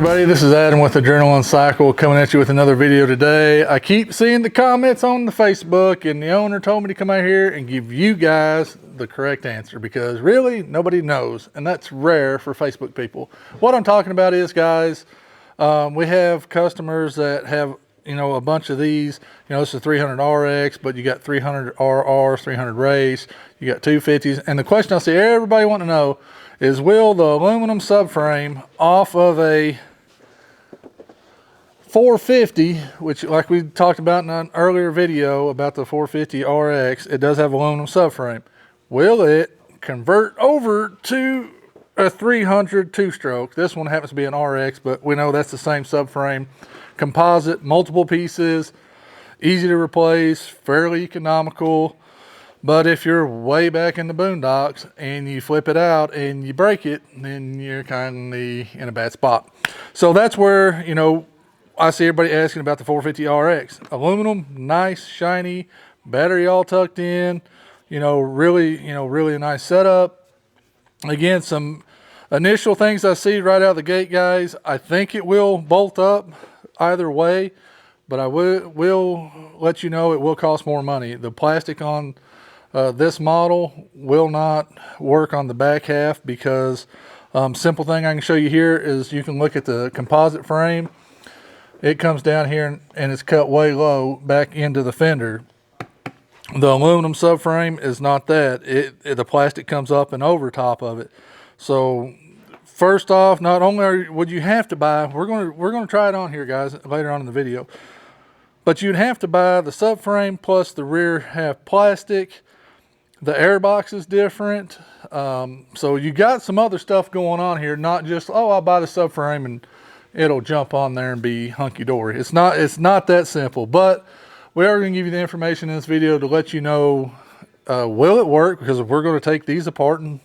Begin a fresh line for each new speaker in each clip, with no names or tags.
everybody, this is Adam with Adrenaline Cycle coming at you with another video today. I keep seeing the comments on the Facebook, and the owner told me to come out here and give you guys the correct answer because really nobody knows, and that's rare for Facebook people. What I'm talking about is, guys, we have customers that have a bunch of these. This is 300 RX, but you got 300 RRs, 300 race, you got 250s, and the question I see everybody want to know is, will the aluminum subframe off of a 450, which, like we talked about in an earlier video about the 450 RX, it does have aluminum subframe, will it convert over to a 300 two-stroke? This one happens to be an RX, but we know that's the same subframe, composite, multiple pieces, easy to replace, fairly economical. But if you're way back in the boondocks and you flip it out and you break it, then you're kind of in a bad spot. So that's where, I see everybody asking about the 450 RX. Aluminum, nice, shiny, battery all tucked in, really a nice setup. Again, some initial things I see right out of the gate, guys. I think it will bolt up either way, but I will let you know it will cost more money. The plastic on this model will not work on the back half because simple thing I can show you here is you can look at the composite frame. It comes down here and it's cut way low back into the fender. The aluminum subframe is not that. The plastic comes up and over top of it. So first off, not only would you have to buy, we're going to try it on here, guys, later on in the video, but you'd have to buy the subframe plus the rear half plastic. The airbox is different. So you got some other stuff going on here, not just, oh, I'll buy the subframe and it'll jump on there and be hunky-dory. It's not that simple, but we are going to give you the information in this video to let you know, will it work? Because we're going to take these apart and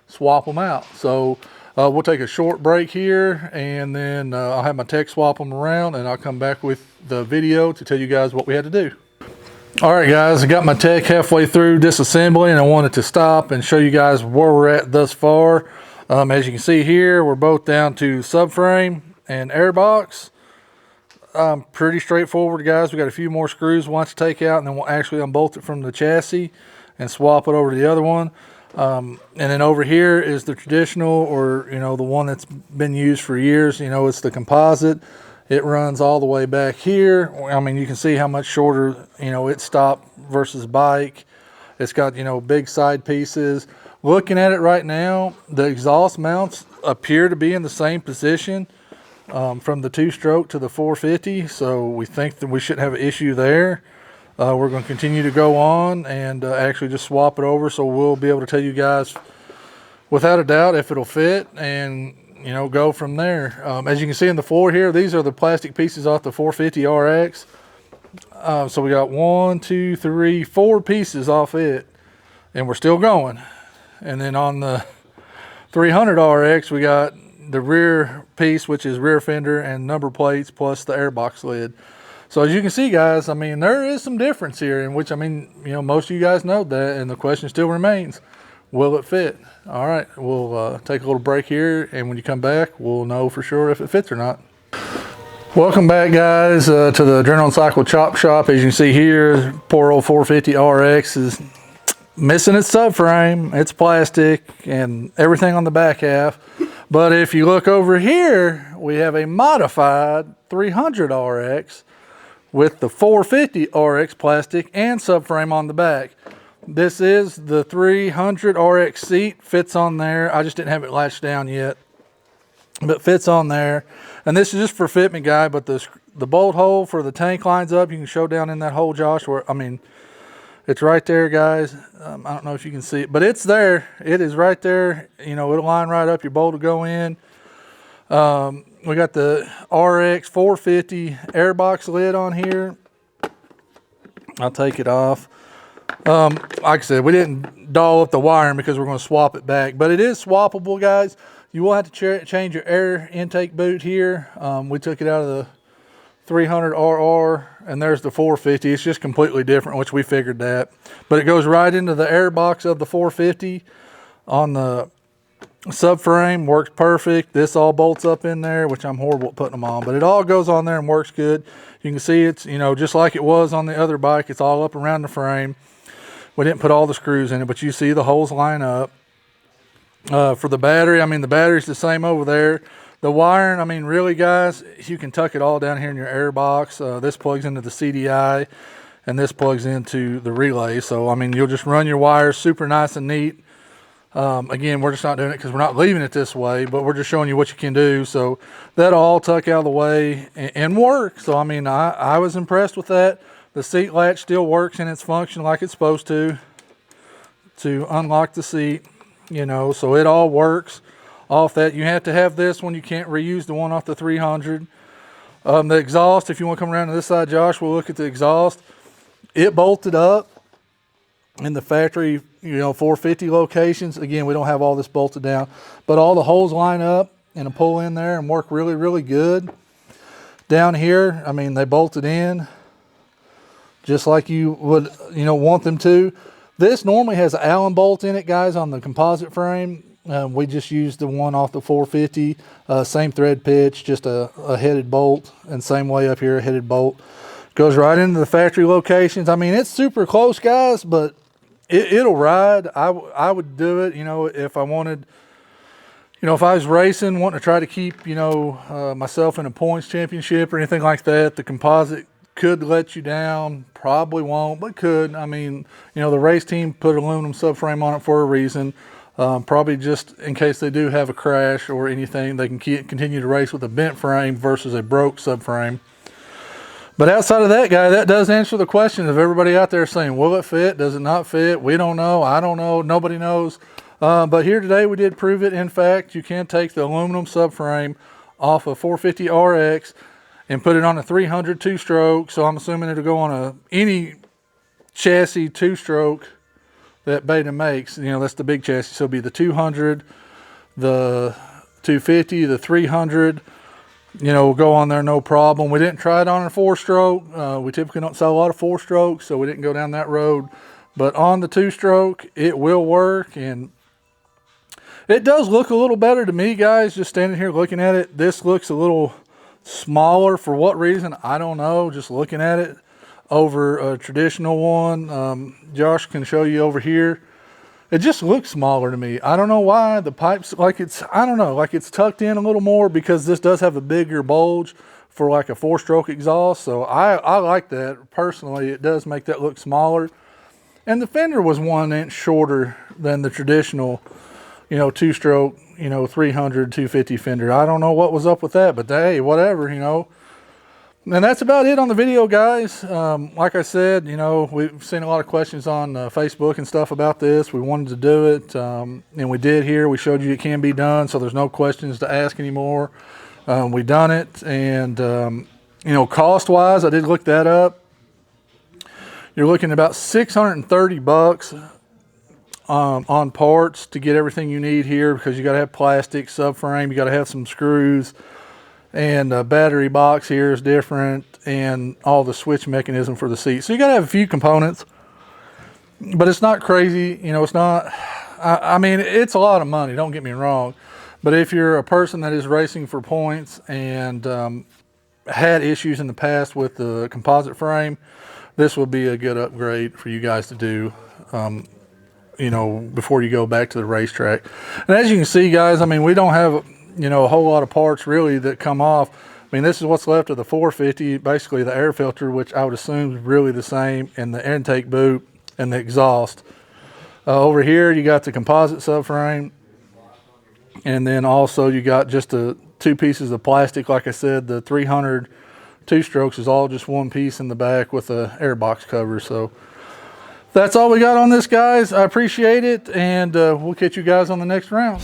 swap them out. So we'll take a short break here, and then I'll have my tech swap them around, and I'll come back with the video to tell you guys what we had to do. All right, guys, I got my tech halfway through disassembly, and I wanted to stop and show you guys where we're at thus far. As you can see here, we're both down to subframe and airbox. Pretty straightforward, guys. We got a few more screws we want to take out, and then we'll actually unbolt it from the chassis and swap it over to the other one. And then over here is the traditional, or the one that's been used for years. It's the composite. It runs all the way back here. I mean, you can see how much shorter it stopped versus bike. It's got big side pieces. Looking at it right now, the exhaust mounts appear to be in the same position from the two-stroke to the 450, so we think that we shouldn't have an issue there. We're going to continue to go on and actually just swap it over, so we'll be able to tell you guys without a doubt if it'll fit, and go from there. As you can see in the floor here, these are the plastic pieces off the 450 RX. So we got 1, 2, 3, 4 pieces off it, and we're still going. And then on the 300 RX, we got the rear piece, which is rear fender and number plates, plus the airbox lid. So as you can see, guys, I mean, there is some difference here, in which, most of you guys know that, and the question still remains, will it fit? All right, we'll take a little break here, and when you come back, we'll know for sure if it fits or not. Welcome back, guys, to the Adrenaline Cycle Chop Shop. As you can see here, poor old 450 RX is missing its subframe, its plastic, and everything on the back half. But if you look over here, we have a modified 300 RX with the 450 RX plastic and subframe on the back. This is the 300 RX seat, fits on there. I just didn't have it latched down yet, but fits on there. And this is just for fitment, guy, but the bolt hole for the tank lines up. You can show down in that hole, Josh, where, it's right there, guys. I don't know if you can see it, but it's there. It is right there. It'll line right up. Your bolt will go in. We got the RX 450 airbox lid on here. I'll take it off. Like I said, we didn't doll up the wiring because we're going to swap it back, but it is swappable, guys. You will have to change your air intake boot here. We took it out of the 300 RR, and there's the 450. It's just completely different, which we figured that. But it goes right into the airbox of the 450 on the subframe works perfect. This all bolts up in there, which I'm horrible at putting them on, but it all goes on there and works good. You can see it's, you know, just like it was on the other bike. It's all up around the frame. We didn't put all the screws in it, but you see the holes line up. For the battery, I mean, the battery's the same over there. The wiring, I mean, really, guys, you can tuck it all down here in your air box. This plugs into the CDI, and this plugs into the relay. So, I mean, you'll just run your wires super nice and neat. Again, we're just not doing it because we're not leaving it this way, but we're just showing you what you can do. So that'll all tuck out of the way and work. So, I mean, I was impressed with that. The seat latch still works in its function like it's supposed to unlock the seat, you know, so it all works off that. You have to have this one. You can't reuse the one off the 300. The exhaust, if you want to come around to this side, Josh, we'll look at the exhaust. It bolted up in the factory, you know, 450 locations. Again, we don't have all this bolted down, but all the holes line up and pull in there and work really, really good. Down here, I mean, they bolted in just like you would, you know, want them to. This normally has an Allen bolt in it, guys, on the composite frame. We just used the one off the 450, same thread pitch, just a headed bolt, and same way up here, a headed bolt. Goes right into the factory locations. I mean, it's super close, guys, but it'll ride. I would do it, you know, if I wanted, you know, if I was racing, wanting to try to keep, you know, myself in a points championship or anything like that. The composite could let you down, probably won't, but could. I mean, you know, the race team put aluminum subframe on it for a reason. Probably just in case they do have a crash or anything, they can continue to race with a bent frame versus a broke subframe. But outside of that, guy, that does answer the question of everybody out there saying, will it fit? Does it not fit? We don't know. I don't know. Nobody knows. But here today we did prove it. In fact, you can take the aluminum subframe off a 450 RX and put it on a 300 two-stroke. So I'm assuming it'll go on any chassis two-stroke that Beta makes. You know, that's the big chassis. So it'll be the 200, the 250, the 300. You know, will go on there no problem. We didn't try it on a four-stroke. We typically don't sell a lot of four-strokes, so we didn't go down that road. But on the two-stroke, it will work, and it does look a little better to me, guys, just standing here looking at it. This looks a little smaller. For what reason? I don't know. Just looking at it over a traditional one. Josh can show you over here. It just looks smaller to me. I don't know why. The pipe's like it's, I don't know, like it's tucked in a little more because this does have a bigger bulge for like a four-stroke exhaust. So I like that. Personally, it does make that look smaller. And the fender was 1 inch shorter than the traditional, you know, two-stroke, you know, 300, 250 fender. I don't know what was up with that, but hey, whatever, you know. And that's about it on the video, guys. Like I said, you know, we've seen a lot of questions on Facebook and stuff about this. We wanted to do it, and we did here. We showed you it can be done, so there's no questions to ask anymore. We done it, and, you know, cost-wise, I did look that up. You're looking at about $630 on parts to get everything you need here, because you got to have plastic, subframe, you got to have some screws, and a battery box here is different, and all the switch mechanism for the seat. So you got to have a few components, but it's not crazy. You know, it's not, I mean, it's a lot of money, don't get me wrong. But if you're a person that is racing for points and had issues in the past with the composite frame, this would be a good upgrade for you guys to do, you know, before you go back to the racetrack. And as you can see, guys, I mean, we don't have, you know, a whole lot of parts really that come off. I mean, this is what's left of the 450, basically the air filter, which I would assume is really the same, and the intake boot and the exhaust. Over here, you got the composite subframe, and then also you got just the 2 pieces of plastic. Like I said, the 300 two-strokes is all just 1 piece in the back with a air box cover. So that's all we got on this, guys. I appreciate it, and we'll catch you guys on the next round.